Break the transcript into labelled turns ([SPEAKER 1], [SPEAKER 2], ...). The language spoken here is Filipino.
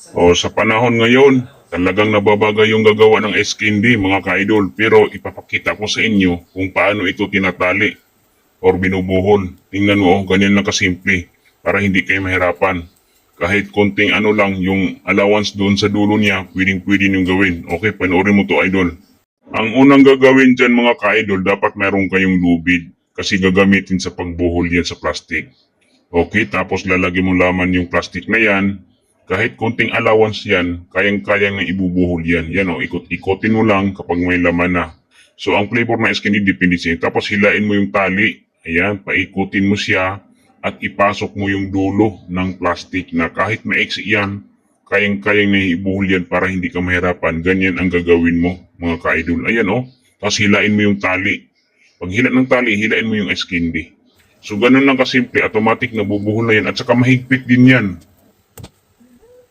[SPEAKER 1] O sa panahon ngayon, talagang nababagay yung gagawa ng ice-candy mga ka-idol. Pero ipapakita ko sa inyo kung paano ito tinatali or binubuhol. Tingnan mo, ganyan lang kasimple para hindi kayo mahirapan. Kahit konting ano lang yung allowance doon sa dulo niya, pwedeng-pwede niyong gawin. Okay, panoorin mo to, idol. Ang unang gagawin dyan mga ka-idol, dapat meron kayong lubid kasi gagamitin sa pagbuhol yan sa plastic. Okay, tapos lalagyan mo laman yung plastic na yan. Kahit konting allowance yan, kayang-kayang na ibubuhol yan. Yan o, ikot-ikotin mo lang kapag may laman na. So, ang flavor na ice-candy depende sa inyo. Tapos hilain mo yung tali. Ayan, paikutin mo siya at ipasok mo yung dulo ng plastic na kahit maiksi yan, kayang-kayang na ibuhol yan para hindi ka mahirapan. Ganyan ang gagawin mo, mga ka-idol. Ayan o, tapos hilain mo yung tali. Pag hila ng tali, hilain mo yung ice-candy. So, ganun lang kasimple, automatic na bubuhol na yan. At saka mahigpit din yan.